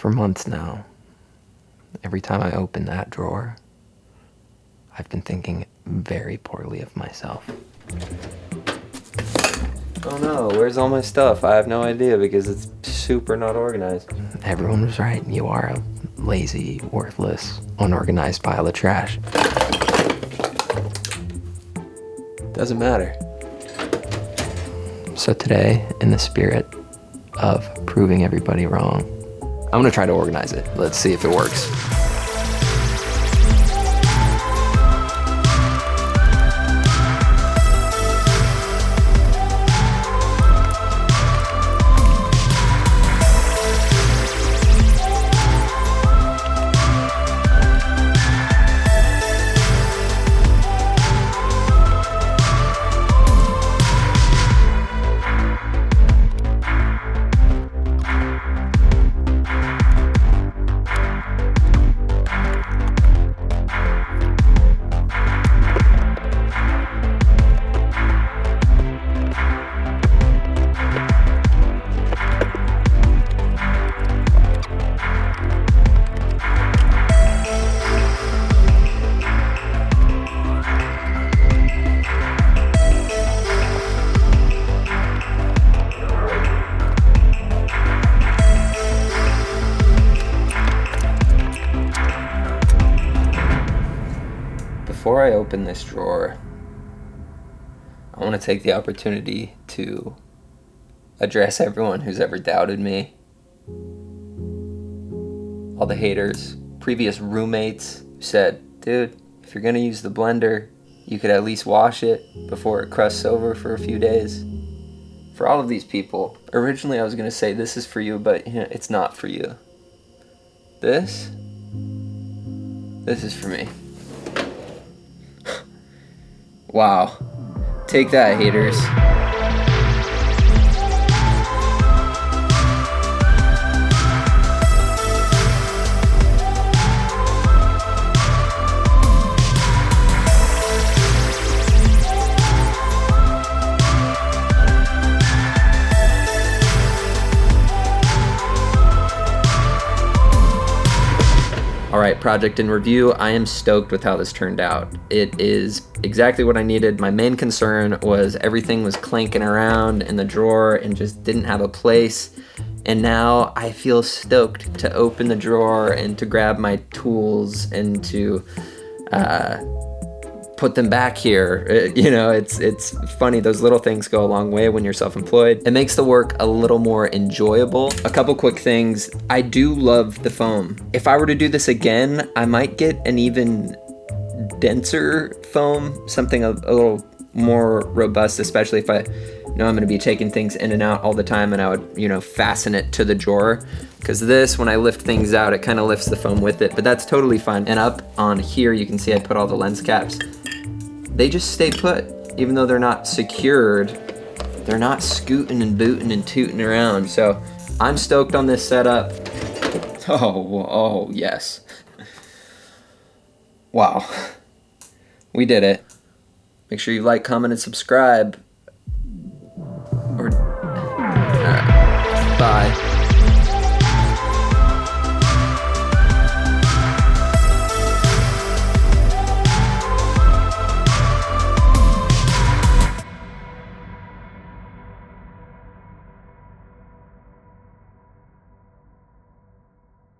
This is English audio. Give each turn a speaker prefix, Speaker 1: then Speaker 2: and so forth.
Speaker 1: For months now, every time I open that drawer, I've been thinking very poorly of myself. Oh no, where's all my stuff? I have no idea because it's super not organized. Everyone was right. You are a lazy, worthless, unorganized pile of trash. Doesn't matter. So today, in the spirit of proving everybody wrong, I'm gonna try to organize it. Let's see if it works. Before I open this drawer, I want to take the opportunity to address everyone who's ever doubted me. All the haters, previous roommates who said, dude, if you're going to use the blender, you could at least wash it before it crusts over for a few days. For all of these people, originally I was going to say this is for you, but it's not for you. This is for me. Wow. Take that, haters. All right, project in review. I am stoked with how this turned out. It is exactly what I needed. My main concern was everything was clanking around in the drawer and just didn't have a place. And now I feel stoked to open the drawer and to grab my tools and to put them back here. It's funny, those little things go a long way when you're self-employed. It makes the work a little more enjoyable. A couple quick things. I do love the foam. If I were to do this again, I might get an even denser foam, something a little more robust, especially if I know I'm gonna be taking things in and out all the time, and I would, fasten it to the drawer. Because this, when I lift things out, it kind of lifts the foam with it, but that's totally fine. And up on here, you can see I put all the lens caps. They just stay put, even though they're not secured. They're not scooting and booting and tooting around. So I'm stoked on this setup. Oh yes. Wow, we did it. Make sure you like, comment, and subscribe.